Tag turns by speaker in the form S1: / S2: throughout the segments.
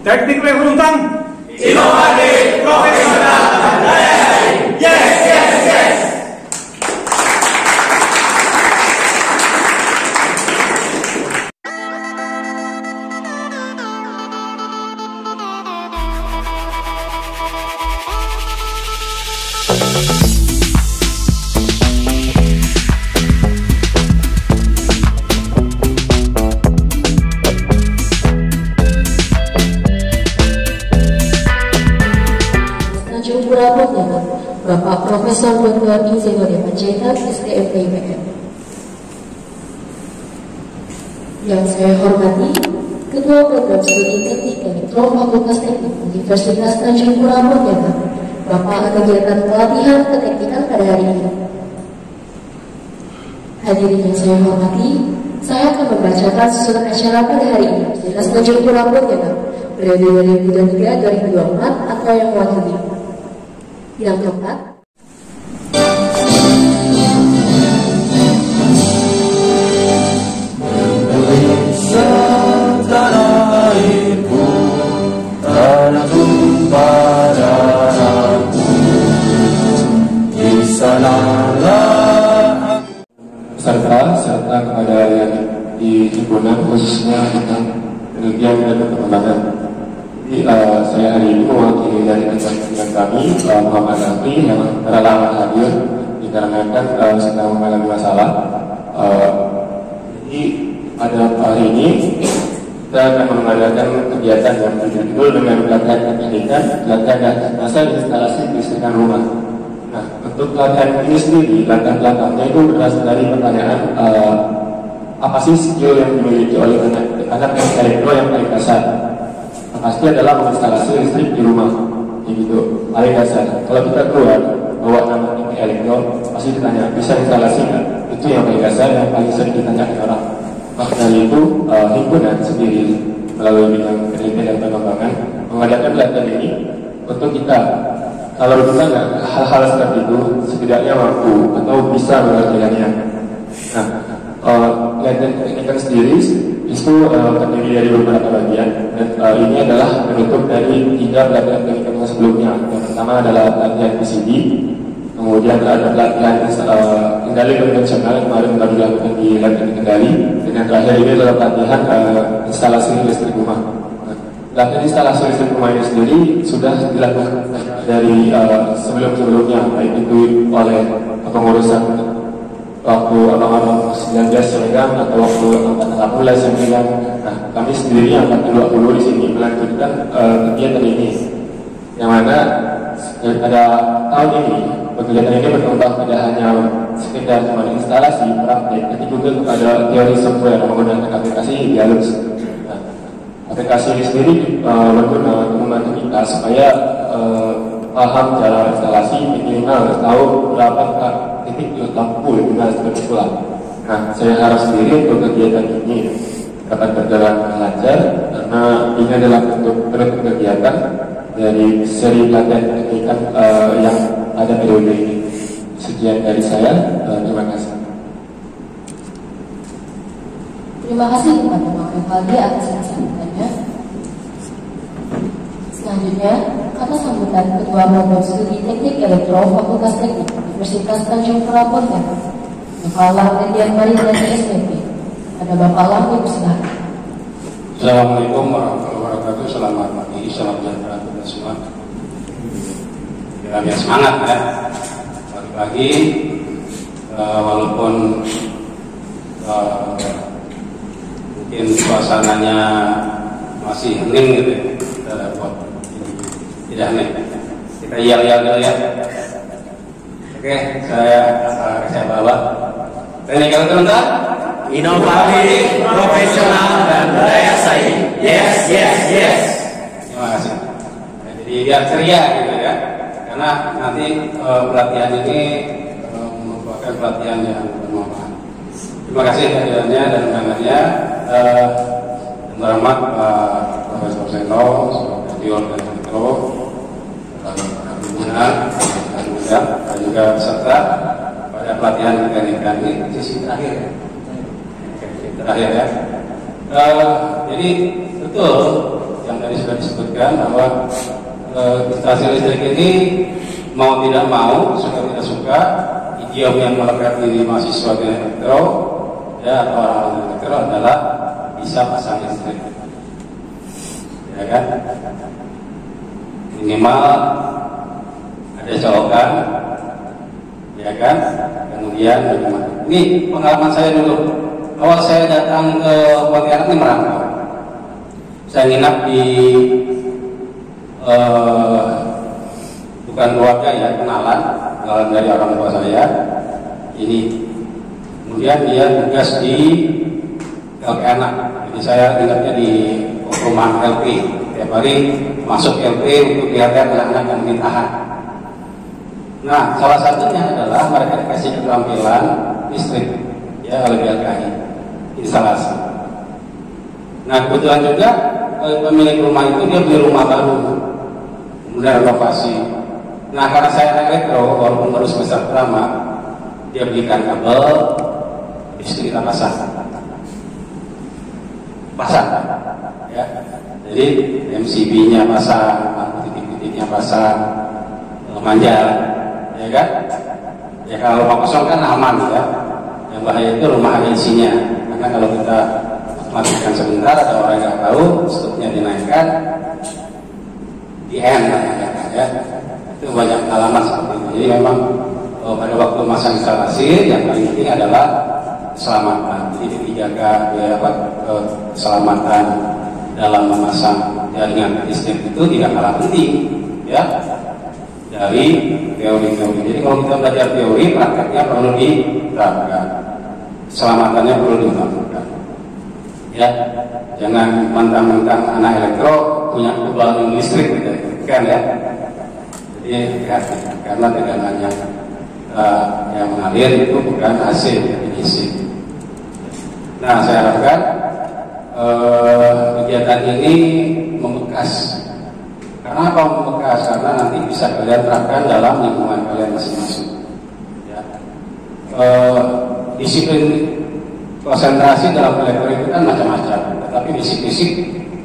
S1: Teknik Beruntang
S2: inovatif, profesional, dan daya saing. Yes, yes, yes.
S3: Bapak Profesor Dr. Insinyur Panjaitan STMT IPM. Yang saya hormati Ketua Program Studi Teknik Elektro Fakultas Teknik Universitas Tanjung Pura Pontianak, Bapak kegiatan pelatihan keteknikan pada hari ini. Hadirin yang saya hormati, saya akan membacakan susunan acara pada hari ini. Universitas Tanjung Pura Pontianak periode 2023-2024 atau yang mewakili. Yang keempat,
S4: Indonesia tanah airku, tanah tumpah darahku, di sanalah serta kepada yang di himpunan khususnya tentang penelitian dan pengembangan. Jadi saya hari ini mewakili dari rekan kami Muhammad Rafli yang rela hadir dikarenakan sedang mengalami masalah. Jadi pada hari ini kita akan mengadakan kegiatan yang berjudul dengan pelatihan keteknikan, pelatihan dasar instalasi kelistrikan rumah. Nah, untuk pelatihan ini sendiri latar belakangnya itu berasal dari pertanyaan apa sih skill yang dimiliki oleh anak elektro yang paling dasar? Pasti adalah menginstalasi listrik di rumah, gitu, paling dasar. Kalau kita keluar bawa nama teknik elektro, pasti ditanya bisa instalasi nggak? Itu yang paling dasar, yang paling sering ditanyakan orang. Maka dari itu himpunan sendiri melalui bidang penelitian dan pengembangan mengadakan pelatihan ini untuk kita. Kalau kita nggak hal-hal seperti itu, setidaknya mampu atau bisa mengerjakannya. Nah, pelatihan teknikan sendiri itu terdiri dari beberapa bagian dan ini adalah penutup dari 3 pelatihan teknikan sebelumnya. Yang pertama adalah pelatihan PCB, kemudian ada pelatihan kendali konvensional yang kemarin baru dilakukan di lab kendali, dan yang terakhir ini adalah pelatihan instalasi listrik rumah. Pelatihan instalasi listrik rumah ini sendiri sudah dilakukan dari sebelum-sebelumnya, baik itu oleh pengurusan waktu abang-abang 19 yang atau waktu angkatan 18 yang bilang. Nah, kami sendiri angkatan 20 di sini melanjutkan kegiatan ini, yang mana pada tahun ini kegiatan ini berkembang tidak hanya sekedar instalasi praktek, tapi juga kepada teori software menggunakan aplikasi Dialux. Nah, aplikasi ini sendiri berguna untuk membantu kita supaya paham cara instalasi, minimal tahu berapa titik lampu guna seperti itulah. Nah, saya harap sendiri untuk kegiatan ini dapat berjalan lancar karena ini adalah untuk penutup kegiatan dari seri pelatihan teknikan yang ada periode ini. Sekian dari saya, terima kasih.
S3: terima kasih kepada Pak Rivaldi atas sambutannya. Selanjutnya, kata sambutan Ketua Program Studi Teknik Elektro Fakultas Teknik Universitas Tanjung Pura Pontianak, Kepala Pendidikan Mari dan SPP. Ada Bapak Lampu, silakan.
S5: Assalamualaikum warahmatullahi wabarakatuh. Selamat pagi, salam sejahtera kita semua. Biar semangat ya. Pagi-pagi, walaupun mungkin suasananya masih hening gitu ya, kita dapat tidak hening. Kita yel-yel dulu ya. Oke, saya bawa teknik elektro inovatif, profesional, dan daya saing. Yes, yes, yes. Terima kasih. Jadi biar ceria gitu ya, karena nanti pelatihan ini merupakan pelatihan yang bermanfaat. Terima kasih hadirannya dan undangannya. Selamat Profesor Seno, Sebagai dan Elektro, dan juga peserta pada pelatihan teknikan ini sisi terakhir. Terakhir ya. Jadi betul yang tadi sudah disebut sampaikan bahwa instalasi listrik ini mau tidak mau, suka tidak suka, idiom yang melekat di mahasiswa di elektro ya atau orang-orang elektro adalah bisa pasang listrik, ya kan? Minimal ada colokan, ya kan? Kemudian bagaimana? Ini pengalaman saya dulu. Awal saya datang ke Pontianak ini merantau. Saya nginap di bukan keluarga ya, kenalan dari orang tua saya. Ini kemudian dia tugas di LP anak. Jadi saya nginapnya di perumahan LP. Tiap hari masuk LP untuk lihat anak-anak yang ditahan. Nah, salah satunya adalah mereka dikasih keterampilan listrik ya oleh BLKI instalasi. Nah, kebetulan juga pemilik rumah itu dia beli rumah baru, kemudian renovasi. Nah, karena saya elektro, walaupun baru semester pertama, dia belikan kabel, listrik kita pasang, ya. Jadi MCB-nya pasang, titik-titiknya pasang, manjal, ya kan? Ya kalau rumah kosong kan aman ya. Yang bahaya itu rumah ada isinya. Karena kalau kita matikan sebentar, ada orang yang nggak tahu, stopnya dinaikkan, di end ya. Itu banyak pengalaman seperti itu. Jadi memang pada waktu masa instalasi yang paling penting adalah keselamatan. Jadi dijaga ya, keselamatan dalam memasang jaringan listrik itu tidak kalah penting ya dari teori-teori. Jadi kalau kita belajar teori, prakteknya perlu diterapkan, keselamatannya perlu dilakukan. Ya, jangan mentang-mentang anak elektro punya kebalan listrik gitu kan ya. Jadi hati, karena tegangan yang mengalir itu bukan hasil definisi. Nah, saya harapkan kegiatan ini membekas. Karena apa membekas? Karena nanti bisa kalian terapkan dalam lingkungan kalian masing-masing. Ya. Disiplin konsentrasi dalam elektro itu kan macam-macam. Tetapi basic-basic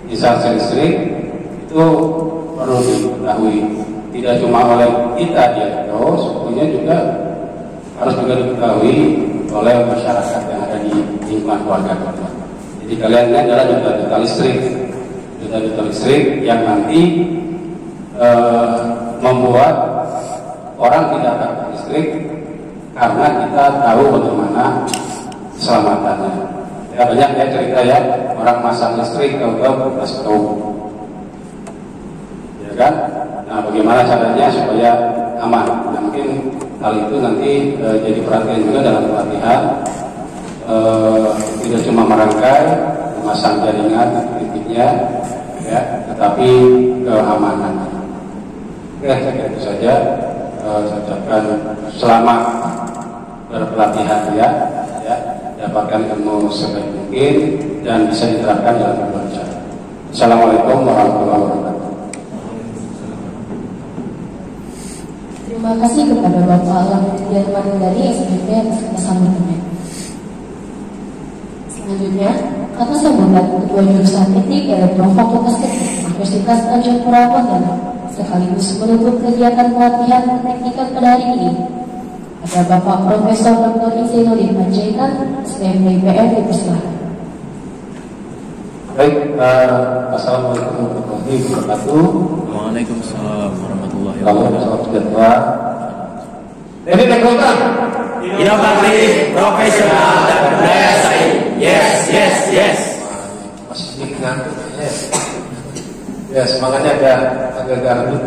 S5: instalasi listrik itu perlu diketahui. Tidak cuma oleh kita di elektro, sebetulnya juga harus juga diketahui oleh masyarakat yang ada di lingkungan keluarga kita. Jadi kalian ini adalah duta listrik yang nanti membuat orang tidak takut listrik karena kita tahu bagaimana keselamatannya. Ya banyak ya cerita ya, orang masang listrik tahu-tahu pas tahu, ya kan? Nah, bagaimana caranya supaya aman? Nah, mungkin hal itu nanti jadi perhatian juga dalam pelatihan. Tidak cuma merangkai, memasang jaringan titiknya, ya, tetapi keamanan. Oke, saya kira itu saja. Saya ucapkan selamat berpelatihan ya, dapatkan ilmu sebaik mungkin dan bisa diterapkan dalam kehidupan. Assalamualaikum warahmatullahi wabarakatuh.
S3: Terima kasih kepada Bapak Alhamdulillah Manindari SPP atas kesampatannya. Selanjutnya, kata sambutan Ketua Jurusan Teknik Elektro Fakultas Teknik Universitas Tanjung Purwakarta sekaligus menutup kegiatan pelatihan keteknikan pada hari ini. Ada Bapak Profesor Dr. Izainuddin Panjaitan, SPMPIPN, dipersilakan.
S4: Baik, assalamualaikum warahmatullahi wabarakatuh.
S1: Waalaikumsalam warahmatullahi
S4: Salam sejahtera. Ini rekrutan.
S2: Inovatif, profesional, dan berdaya saing. Yes, yes, yes.
S4: Masih sedikit ngantuk. Ya, semangatnya agak garbut.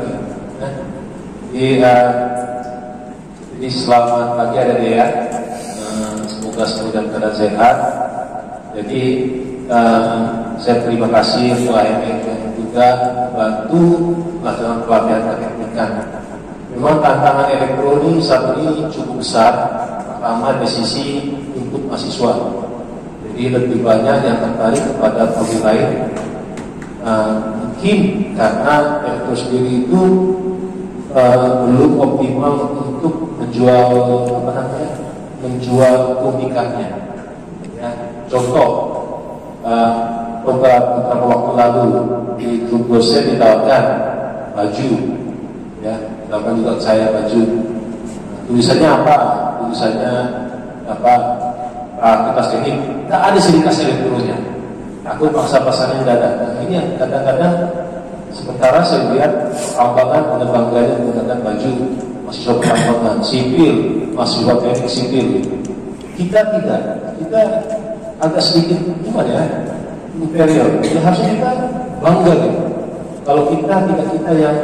S4: Jadi selamat pagi ada dia. Semoga semua dalam keadaan sehat. Jadi saya terima kasih kepada yang juga bantu melaksanakan pelatihan keteknikan. Memang tantangan elektro ini saat ini cukup besar, pertama dari sisi untuk mahasiswa. Jadi lebih banyak yang tertarik kepada prodi lain. Mungkin karena elektro sendiri itu belum optimal untuk menjual keunikannya. Ya, contoh beberapa waktu lalu di grup dosen ditawarkan baju, ya, ditawarkan juga saya baju. Tulisannya apa? Tulisannya apa? Aktivitas teknik. Tidak ada sedikit elektronya. Aku paksa-paksanya tidak ada. Nah, ini yang kadang-kadang sementara saya lihat penerbangan penerbangannya menggunakan baju mahasiswa penerbangan sipil, mahasiswa teknik sipil. Kita tidak. Kita agak sedikit gimana ya? Inferior. Ya, harusnya kita bangga gitu. Kalau kita yang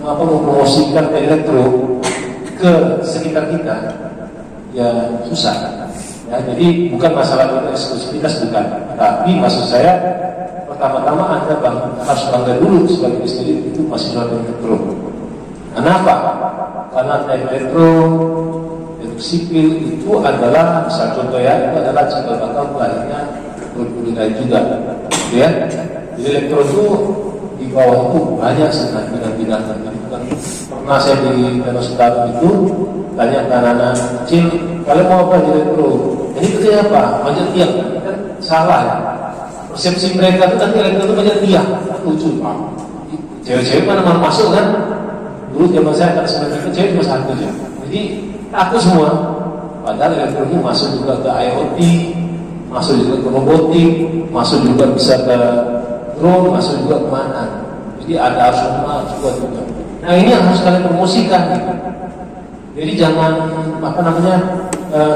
S4: mempromosikan elektro ke sekitar kita, ya susah. Ya, jadi bukan masalah eksklusivitas, bukan. Tapi maksud saya, pertama-tama Anda harus bangga dulu sebagai istri itu mahasiswa elektro. Kenapa? Karena elektro sipil itu adalah, misal contoh ya, itu adalah cikal bakal lahirnya berpuluh juga, ya. Jadi elektro itu di bawah itu banyak sekali bidang-bidang. Pernah saya di Danau Sentarum itu tanya ke anak-anak kecil, kalian mau apa di elektro? Jadi kerja apa? Manjat tiang. Kan salah ya. Persepsi mereka itu nanti elektro itu manjat tiang. Lucu, Pak. Cewek-cewek mana masuk kan? Dulu zaman saya tak sebenarnya cewek cuma satu aja. Jadi aku semua. Padahal elektro ini masuk juga ke IoT, masuk juga ke robotik, masuk juga bisa ke drone, masuk juga ke mana. Jadi ada semua juga. Nah, ini yang harus kalian promosikan. Jadi jangan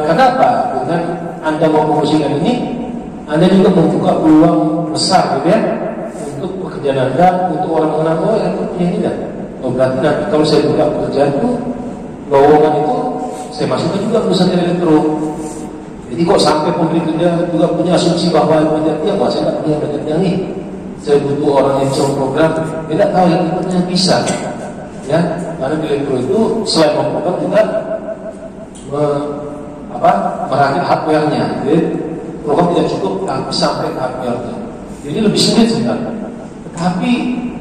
S4: kenapa? Dengan Anda mau promosikan ini, Anda juga membuka peluang besar, gitu ya, untuk pekerjaan Anda, untuk orang mengenal, oh ya, punya ini kan. Oh, berarti nanti kalau saya buka pekerjaan itu, lowongan itu saya masukkan juga perusahaan elektro. Jadi kok sampai pemerintah juga punya asumsi bahwa banyak tiang, wah saya tidak punya banyak tiang nih. Saya butuh orang yang bisa program, tidak tahu yang ikutnya bisa. Ya, karena di elektro itu selain memprogram juga merakit hardware-nya. Jadi program tidak cukup tapi sampai ke hardware-nya. Jadi lebih sulit sebenarnya. Tetapi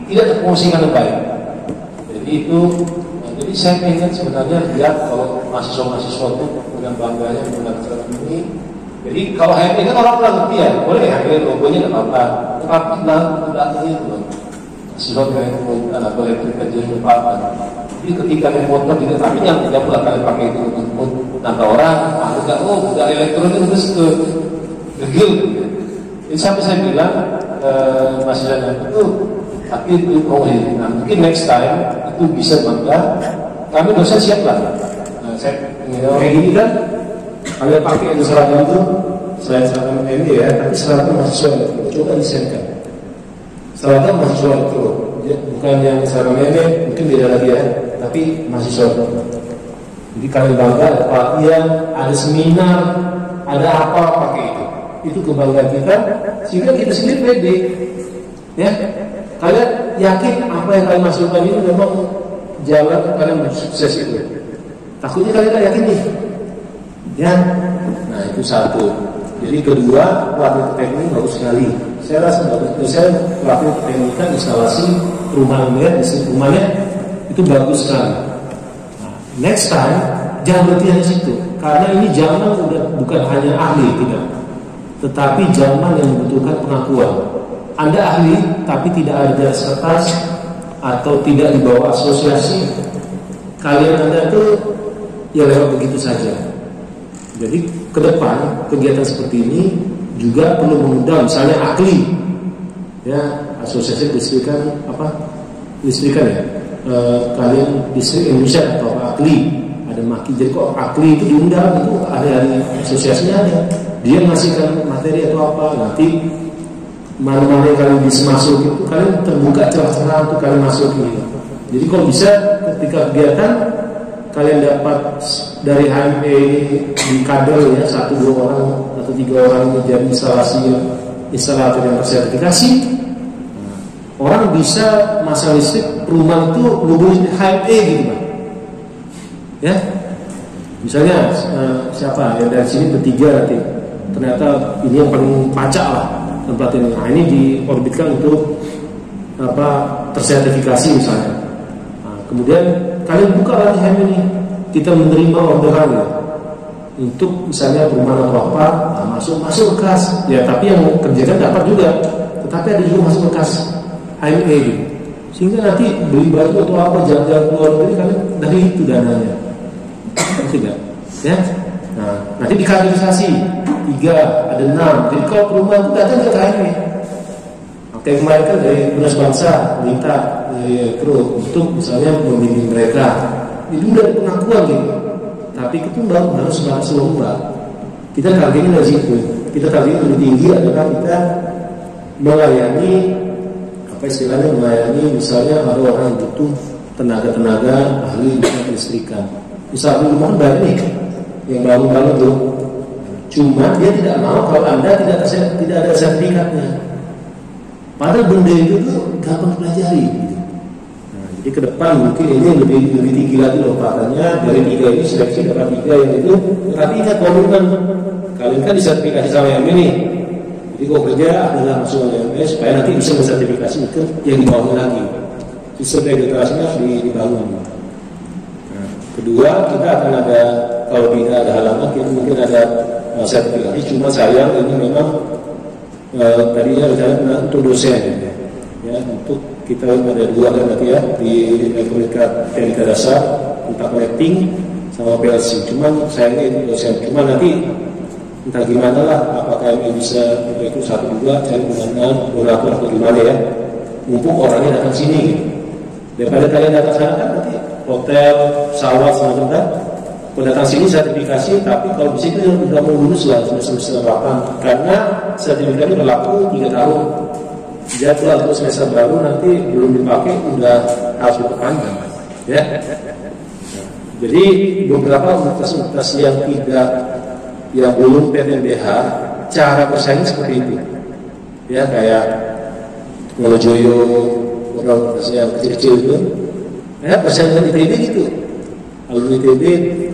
S4: tidak terpromosikan dengan baik. Jadi itu, jadi saya ingin sebenarnya lihat kalau mahasiswa-mahasiswa itu dengan bangganya menggunakan seragam ini. Jadi kalau HMI kan orang ngerti ya, boleh HMI logonya tidak apa-apa. Tetapi tidak ini loh. Mahasiswa yang anak elektrik aja apa. Jadi ketika naik motor tidak, tapi yang tidak pula kalian pakai itu untuk nambah orang, udah elektronik terus ke gegil. Jadi sampai saya bilang mahasiswa itu, tapi itu nah, mungkin next time itu bisa bangga. Kami dosen siap lah. Saya kayak gini kan, kalian pakai itu seragam itu selain seragam MD ya, tapi seragam mahasiswa elektro. Coba disesuaikan. Seragam mahasiswa elektro, bukan yang seragam MD, mungkin beda lagi ya, tapi mahasiswa elektro. Jadi kalian bangga, ada pelatihan, ada seminar, ada apa pakai itu. Itu kebanggaan kita, sehingga kita sendiri pede. Ya, kalian yakin apa yang kalian masukkan ini memang jalan kalian sukses itu. Takutnya kalian tidak yakin nih. Ya, nah itu satu. Jadi kedua, pelatih teknik bagus sekali. Saya rasa bagus. Saya pelatih teknik instalasi perumahan ya, rumahnya itu bagus sekali. Nah, next time jangan berhenti hanya situ, karena ini zaman udah bukan hanya ahli tidak, tetapi zaman yang membutuhkan pengakuan. Anda ahli tapi tidak ada sertas atau tidak dibawa asosiasi, kalian Anda itu ya lewat begitu saja. Jadi ke depan kegiatan seperti ini juga perlu mengundang misalnya AKLI, ya, asosiasi listrikan listrikan ya, kalian listrik Indonesia atau AKLI, ada maki. Jadi kok AKLI itu diundang, itu ada asosiasinya ada, dia ngasihkan materi atau apa, nanti mana-mana yang kalian bisa masuk itu kalian terbuka celah-celah untuk kalian masuk gitu. Jadi kalau bisa ketika kegiatan kalian dapat dari HMP di kader ya 1-2 orang atau 3 orang menjadi instalator yang tersertifikasi, orang bisa masang listrik perumahan itu logonya HMP gitu Pak. Ya, misalnya siapa ya dari sini bertiga nanti ternyata ini yang paling pacak lah tempat ini. Nah, ini diorbitkan untuk tersertifikasi misalnya. Nah, kemudian kalian buka lagi HM ini, kita menerima orderan ya, untuk misalnya perumahan atau apa, nah,
S6: masuk kas ya, tapi yang kerjakan dapat juga, tetapi ada juga masuk ke kas HME gitu. Sehingga nanti beli batu atau apa jalan-jalan keluar negeri kan dari itu dananya, tidak ya. Nah, nanti dikaderisasi 3, ada 6. Jadi kalau perumahan itu datang ke HME. Kayak kemarin kan dari Dinas Bangsa minta kru untuk misalnya membimbing mereka, itu udah pengakuan gitu. Tapi itu harus bahas lomba. Kita targetnya dari situ. Kita targetnya lebih tinggi adalah kita melayani apa istilahnya, melayani misalnya ada orang yang butuh tenaga ahli listrikan. Misalnya rumah banyak nih yang bangun tuh, cuma dia tidak mau kalau Anda tidak ada sertifikatnya. Padahal benda itu tuh gampang pelajari gitu. Nah, jadi ke depan mungkin ini lebih tinggi lagi loh pakainya. Dari 3 ini seleksi dapat 3 yang itu. Tapi ingat komitmen kalian kan disertifikasi sama yang ini. Jadi kalau kerja adalah masuk oleh MS supaya nanti bisa mensertifikasi ke yang di bawahnya lagi. Sistem registrasinya harus dibangun. Nah, kedua kita akan ada, kalau tidak ada halaman kita mungkin ada sertifikasi. Cuma sayang ini memang tadinya rencana untuk dosen ya, untuk kita ada 2 kan nanti ya di teknika dasar untuk connecting sama PLC. Cuman sayangnya itu dosen. Cuma nanti entah gimana lah, apakah ini bisa itu 1-2 cari dengan moderator atau gimana ya, mumpung orangnya datang sini gitu. Daripada kalian datang sana kan nanti hotel, pesawat semacam kan. Kalau datang sini sertifikasi, tapi kalau di sini sudah mau lulus lah semester 8, karena sertifikat itu berlaku 3 tahun. Jadwal untuk semester baru nanti belum dipakai, udah harus diperpanjang, ya. Jadi beberapa universitas yang belum PTNBH, cara bersaing seperti itu, ya kayak Wolojoyo, universitas yang kecil-kecil itu, ya bersaing dengan ITB gitu. Alumni ITB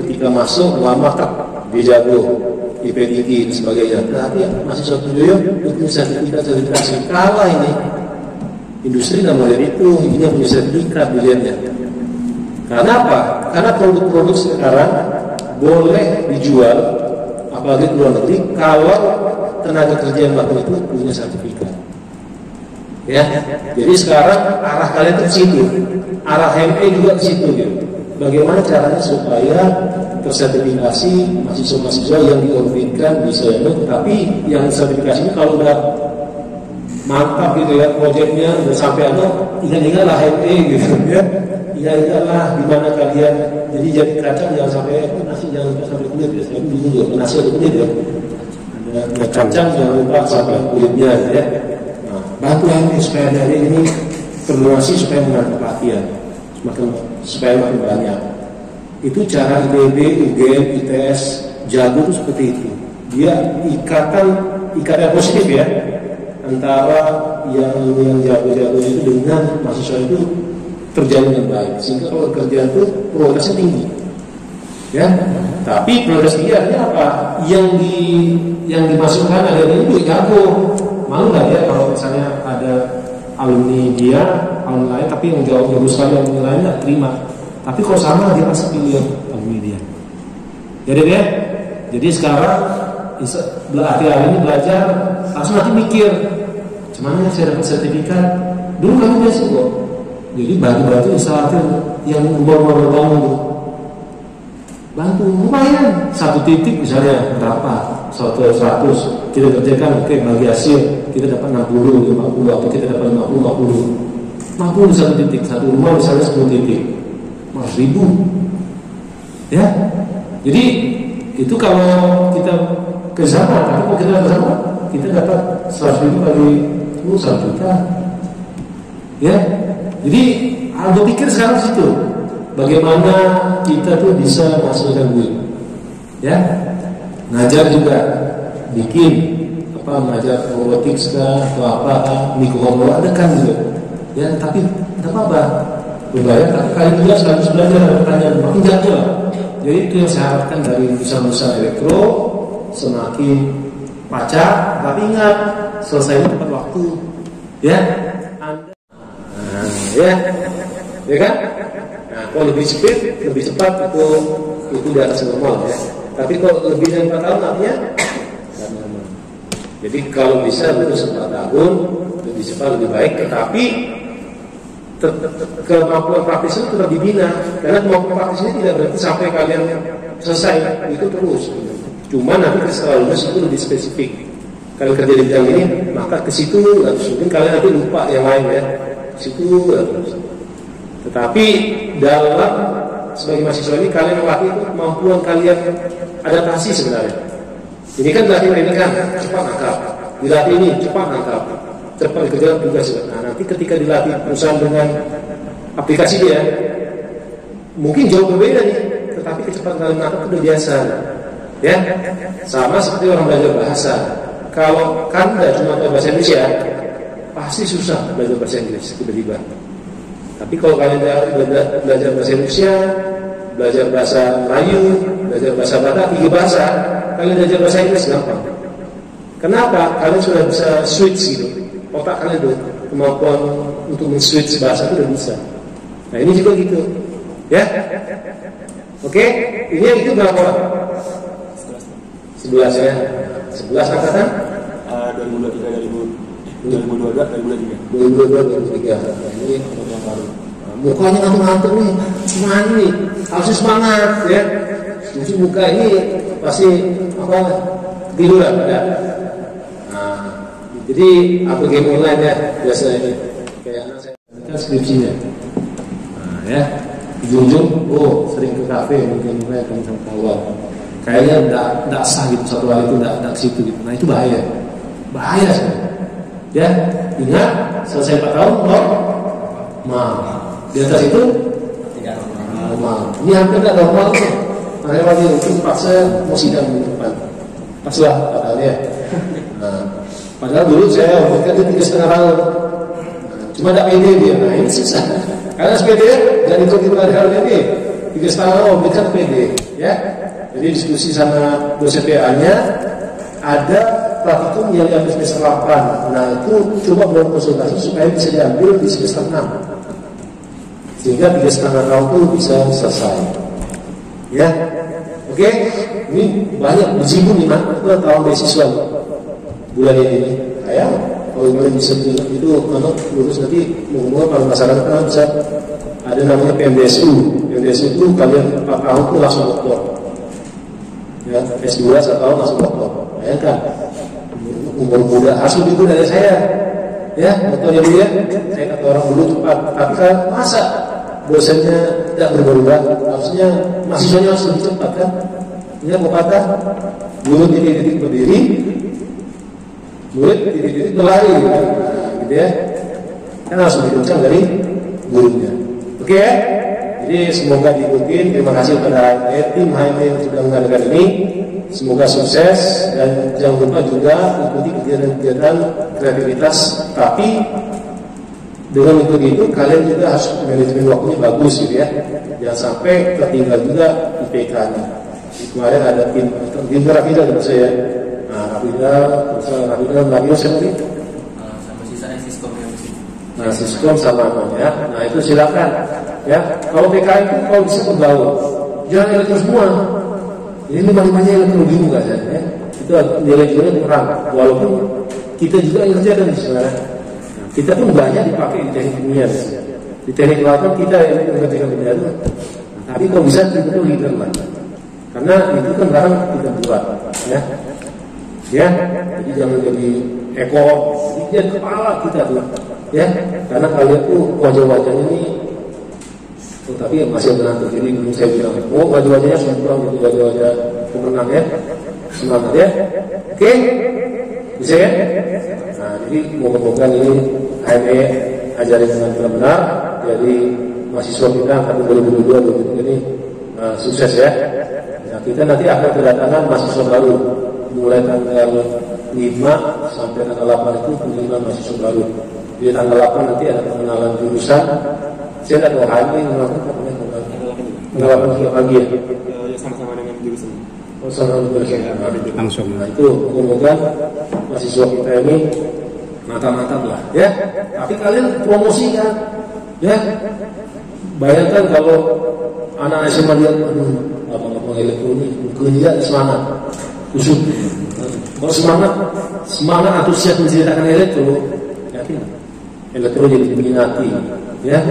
S6: ketika masuk lama tak dia jago IP tinggi dan sebagainya. Berarti masih suatu joyo itu sertifikasi kalah ini. Industri nggak boleh itu, ini yang punya sertifikat dilihatnya. Karena apa? Karena produk-produk sekarang boleh dijual apalagi ke luar negeri kalau tenaga kerja yang melakukan itu punya sertifikat. Ya, jadi sekarang arah kalian ke situ, arah HME juga ke situ gitu. Bagaimana caranya supaya tersertifikasi mahasiswa-mahasiswa yang diorbitkan bisa ikut, tapi yang sertifikasinya kalau udah mantap gitu ya, proyeknya udah sampai ingat-ingatlah HME gitu ya, ingat-ingatlah di mana kalian jadi kacang jangan sampai nasi jangan sampai kulit ya, saya bingung juga nasi atau kulit ya, ada kacang jangan lupa sampai kulitnya ya. Nah, bantu HME supaya dari ini formulasi supaya menarik perhatian supaya makin banyak. Itu cara ITB, UGM, ITS jago itu seperti itu. Dia ikatan positif ya antara yang jago-jago itu dengan mahasiswa itu terjalin dengan baik. Sehingga kalau kerja itu progresnya tinggi. Ya, tapi progres tinggi artinya apa? Yang dimasukkan ada itu jago. Malu nggak ya kalau misalnya ada alumni dia online tapi yang jauh sekali yang lain nggak terima. Tapi kalau sama dia pasti pilih alumni dia. Jadi ya. Jadi sekarang hari ini belajar langsung nanti mikir, cuman saya dapat sertifikat. Dulu kami biasa kok. Jadi bantu instalator yang baru bangun bantu lumayan 1 titik misalnya berapa 100 kita kerjakan, oke, bagi hasil kita dapat 60, 50 atau kita dapat 50 1 titik, 1 rumah misalnya 10 titik 1.000 ya. Jadi itu kalau kita ke sana, tapi kalau kita ke sana kita dapat 100.000 kali 1 juta ya. Jadi aku pikir sekarang situ bagaimana kita tuh bisa menghasilkan duit ya. Ngajar juga bikin mengajar robotics atau mikrokontroler ada kan juga ya, tapi tidak apa-apa berbayar, tapi kali juga harus belajar pertanyaan makin jatuh lah. Jadi itu yang saya harapkan dari lulusan elektro, semakin pacak, tapi ingat selesainya tepat waktu ya. Anda ya kan? Nah, kalau lebih speed, lebih cepat itu di atas normal ya. Tapi kalau lebih dari 4 tahun artinya Jadi kalau bisa lulus 4 tahun lebih cepat lebih baik, tetapi kemampuan praktis itu tetap dibina, karena kemampuan praktisnya tidak berarti sampai kalian selesai, itu terus. Cuma nanti setelah lulus itu lebih spesifik. Kalau kerja di bidang ini, maka ke situ mungkin kalian nanti lupa yang lain ya, ke situ terus. Tetapi dalam sebagai mahasiswa ini kalian melatih kemampuan kalian adaptasi sebenarnya. Ini kan dilatih ini kan cepat nangkap, dilatih ini cepat nangkap, cepat kerja tugas. Nah nanti ketika dilatih perusahaan dengan aplikasi dia, mungkin jauh berbeda nih. Tetapi kecepatan kalian nangkap udah biasa, ya. Sama seperti orang belajar bahasa. Kalau Anda cuma tahu bahasa Indonesia, pasti susah belajar bahasa Inggris tiba-tiba. Tapi kalau kalian belajar bahasa Indonesia, belajar bahasa Melayu, belajar bahasa Batak, 3 bahasa, kalian belajar bahasa Inggris gampang. Kenapa? Kalian sudah bisa switch gitu. Otak kalian itu kemampuan untuk men-switch bahasa itu udah bisa. Nah ini juga gitu, ya. Oke, ini yang itu berapa? 11 ya. 11 angkatan?
S2: 2022,
S6: 2023. Nah, ini yang baru. Mukanya ngantuk-ngantuk nih, semangat nih, harus semangat ya. Cuci muka ini pasti apa? Tiduran ada. Nah, jadi apa game online ya biasanya ini. Kayak anak saya kan skripsinya. Nah, ya. Ujung-ujung, sering ke kafe mungkin teman sama kawan. Kayaknya enggak sah gitu satu hal itu enggak ke situ gitu. Nah, itu bahaya. Bahaya sih. Ya, ingat selesai 4 tahun normal. Di atas itu tidak normal. Ini hampir tidak normal tuh. Makanya waktu itu paksa mau sidang di depan. Pas lah padahal ya. Nah, padahal dulu saya umurnya itu 3,5 tahun. Cuma tidak pede dia. Nah ini susah. Karena sepede dan ikut hal ini 3,5 tahun bukan pede. Ya. Jadi diskusi sama dosen PA-nya ada praktikum yang diambil semester 8. Nah itu coba berkonsultasi supaya bisa diambil di semester 6. Sehingga 3,5 tahun itu bisa selesai. Ya, oke. Ini banyak berjibu nih tahun beasiswa bulan ini. Ayo, kalau kalian bisa itu lulus nanti ngomong kalau masyarakat kan bisa ada namanya PMDSU. PMDSU itu kalian 4 tahun itu langsung doktor. Ya, S2 1 tahun langsung doktor. Bayangkan umur muda harus lebih muda dari saya. Ya, dokternya dia, saya kata orang dulu cepat. Tapi kan masa dosennya tidak berubah, harusnya mahasiswanya harus lebih cepat kan? Ini pepatah, murid titik-titik berdiri, murid titik-titik berlari, gitu ya. Kan harus lebih kencang dari gurunya. Oke ya? Jadi semoga diikuti. Terima kasih kepada tim HME yang sudah mengadakan ini. Semoga sukses dan jangan lupa juga ikuti kegiatan-kegiatan kreativitas. Tapi dengan itu kalian juga harus manajemen waktunya bagus gitu ya. Jangan sampai tertinggal juga IPK-nya. Kemarin ada tim Rafida dengan saya. Nah, Rafida siapa nih?
S1: Sama sisanya Siskom yang sih.
S6: Nah, Siskom sama ya. Nah, itu silakan ya. Kalau PKI itu kalau bisa bergaul. Jangan elektro semua. Ini 5-5-nya elektro bingung enggak ya? Itu nilai-nilainya kurang. Walaupun kita juga yang kerja dari sebenarnya. Kita pun banyak dipakai di teknik kimia. Di teknik kelautan kita yang mengerjakan benda itu. Tapi kalau bisa kita tuh leader lah. Karena itu kan barang kita buat, ya. Ya, jadi jangan jadi ekor, jadi kepala kita tuh, ya. Karena kalian tuh wajah-wajah ini, tapi masih menantu. Jadi belum saya bilang, wajah-wajahnya sudah jadi wajah-wajah pemenang ya. Semangat ya. Oke, bisa ya. Nah, jadi moga-moga ini HME ajarin dengan benar-benar. Jadi mahasiswa kita angkatan 2022 ini sukses ya. Nah, kita nanti akan kedatangan mahasiswa baru mulai tanggal 5 sampai tanggal 8 itu penerimaan mahasiswa baru. Di tanggal 8 nanti ada pengenalan jurusan. Saya tidak tahu HME pengenalan jurusan lagi ya.
S2: Sama-sama dengan jurusan.
S6: Sama jurusan
S5: langsung.
S6: Nah itu moga-moga mahasiswa kita ini mantap-mantap lah ya. Tapi kalian promosikan ya. Bayangkan kalau anak SMA lihat abang-abang elektronik kerja semangat kusut Kalau semangat antusias menceritakan elektro, yakin elektro jadi diminati, ya.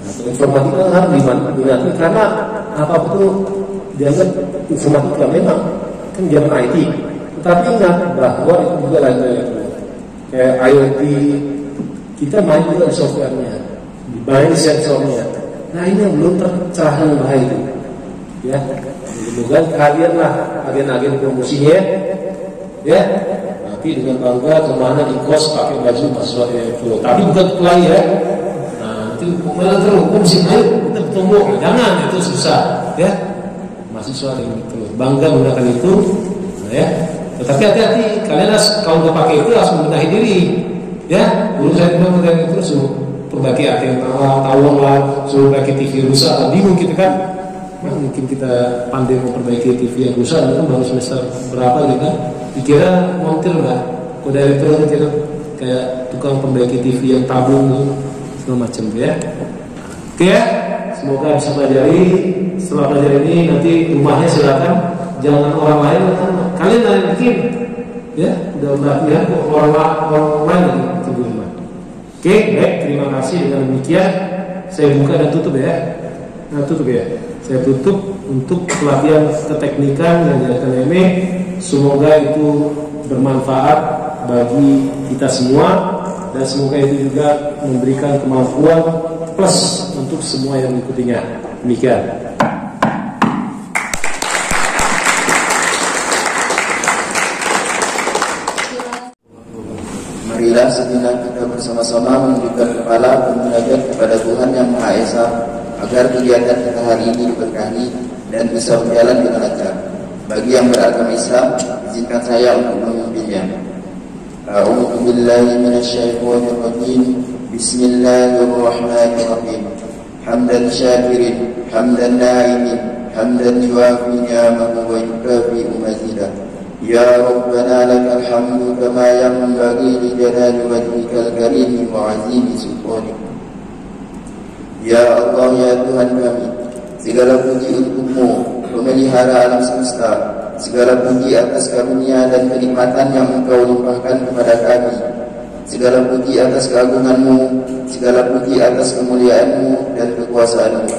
S6: Atau informatika harus diminati karena apapun itu dianggap informatika memang kan zaman IT. Tetapi ingat bahwa itu juga lain elektro. Kayak IoT, kita main juga di softwarenya, main di sensornya. Nah ini yang belum tercerahkan dengan baik itu, ya. Mudah-mudahan kalian lah agen-agen promosinya, ya. Nanti dengan bangga kemana di kos pakai baju mahasiswa elektro. Tapi bukan lagi ya. Nah nanti malah terhukum sih, ayo kita bertemu. Jangan, itu susah, ya. Mahasiswa elektro bangga menggunakan itu, nah, ya. Tetapi hati-hati, kalian kalau nggak pakai itu harus membenahi diri, ya. Dulu saya bilang dengan itu suruh perbaiki antena, tawon lah, suruh perbaiki TV rusak, bingung kita kan. Nah, mungkin kita pandai memperbaiki TV yang rusak, itu baru semester berapa gitu kan? Dikira montir lah, kode elektron gitu, kayak tukang perbaiki TV yang tabung gitu, segala macam ya. Oke ya, semoga bisa pelajari. Setelah belajar ini nanti rumahnya silakan, jangan orang lain, kalian yang bikin, ya. Udah latihan kok orang lain yang bikin di rumah. Oke, baik, terima kasih. Dengan demikian saya buka dan tutup ya. Nah, tutup ya. Saya tutup untuk pelatihan keteknikan yang dilakukan ME. Semoga itu bermanfaat bagi kita semua dan semoga itu juga memberikan kemampuan plus untuk semua yang mengikutinya. Demikian.
S7: Marilah sejenak kita bersama-sama menundukkan kepala dan munajat kepada Tuhan Yang Maha Esa agar kegiatan kita hari ini diberkahi dan bisa berjalan dengan lancar. Bagi yang beragama Islam, izinkan saya untuk memimpinnya. A'udzu billahi minasyaitonir rajim. Bismillahirrahmanirrahim. Hamdan syakirin, hamdan na'imin, hamdan yuafi ni'amahu wa yukafi mazidah. Ya Rabbana lakal hamdu kama yanbaghi li jalali wajhikal karim wa 'azimi sultanik. Ya Allah, ya Tuhan kami, segala puji untukmu, pemelihara alam semesta. Segala puji atas karunia dan kenikmatan yang Engkau limpahkan kepada kami. Segala puji atas keagungan-Mu, segala puji atas kemuliaan-Mu dan kekuasaan-Mu.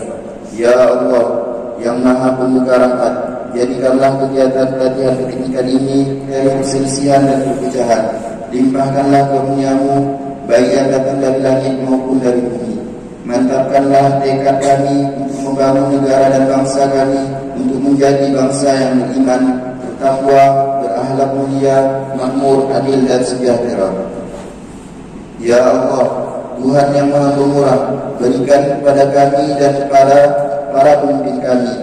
S7: Ya Allah, yang Maha Pembuka Rahmat, jadikanlah kegiatan pelatihan keteknikan ini dari perselisihan dan perpecahan. Limpahkanlah karunia-Mu, baik yang datang dari langit maupun dari bumi. Mantapkanlah tekad kami untuk membangun negara dan bangsa kami, untuk menjadi bangsa yang beriman, bertakwa, berakhlak mulia, makmur, adil dan sejahtera. Ya Allah, Tuhan yang Maha Pemurah, berikan kepada kami dan kepada para pemimpin kami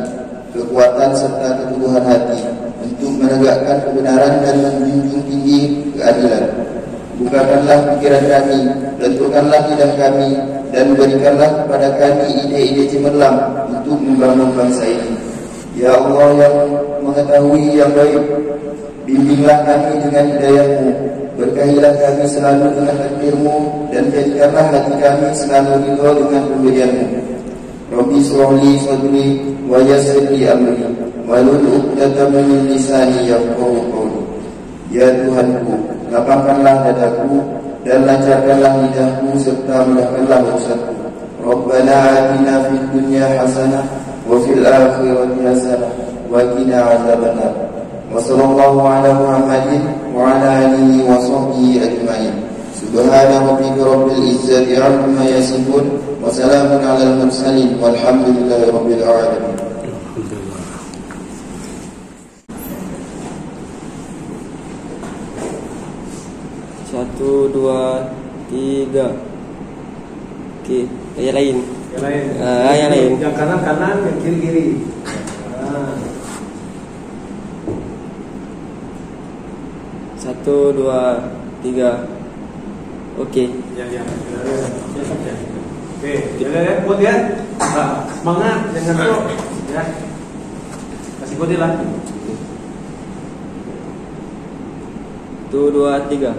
S7: kekuatan serta keteguhan hati untuk menegakkan kebenaran dan menjunjung tinggi keadilan. Bukakanlah pikiran kami, tentukanlah lidah kami, dan berikanlah kepada kami ide-ide cemerlang untuk membangun bangsa ini. Ya Allah yang mengetahui yang baik, bimbinglah kami dengan hidayah-Mu, berkahilah kami selalu dengan takdir-Mu, dan jadikanlah hati kami selalu ridho dengan pemberian-Mu. Rabbi shrahli sadri wa yassir li amri wahlul 'uqdatam min lisani yafqahu qawli. Ya Tuhanku, lapangkanlah dadaku dan lancarkanlah lidahku serta mudahkanlah urusanku. Rabbana atina fid dunya hasanah wa fil akhirati hasanah wa qina adzabannar. Wa sallallahu ala Muhammadin wa ala alihi wa sahbihi ajma'in. Subhana rabbika rabbil izzati amma yasifun wa salamun alal mursalin walhamdulillahi rabbil alamin.
S1: 1, 2, 3. Oke, yang lain.
S6: Yang lain.
S1: Yang lain.
S6: Yang kanan, yang kiri.
S1: Satu, 2, 3. Oke.
S6: Ya. Oke, ya, buat ya. Nah, semangat, jangan drop, ya. Kasih kode lah.
S1: 1, 2, 3.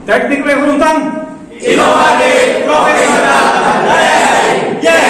S2: Teknik rekrutmen inovatif profesional dan layak. Yes.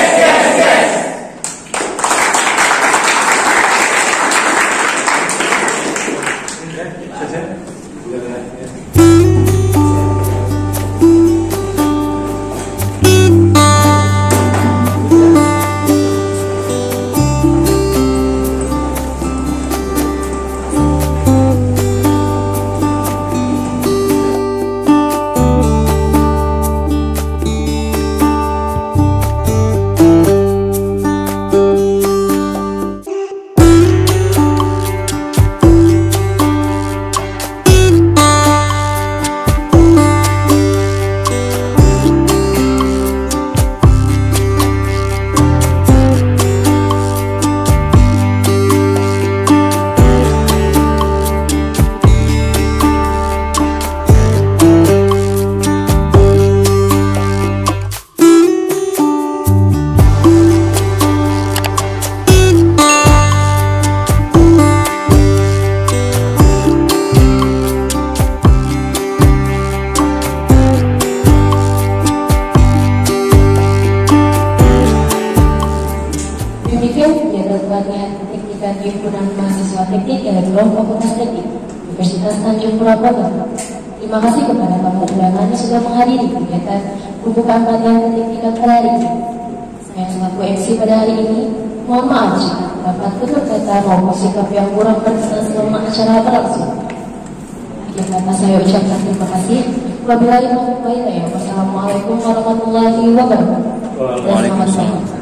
S3: pelatihan teknik dan himpunan mahasiswa teknik elektron Fakultas Teknik Universitas Tanjung Pura Bogor. Terima kasih kepada tamu undangan yang sudah menghadiri kegiatan pembukaan pelatihan teknik pada hari ini. Saya selaku MC pada hari ini, mohon maaf jika terdapat tutur kata maupun sikap yang kurang berkenan selama acara berlangsung. Akhir kata saya ucapkan terima kasih. Wabillahi taufiq wal hidayah. Wassalamualaikum warahmatullahi wabarakatuh. Dan selamat siang.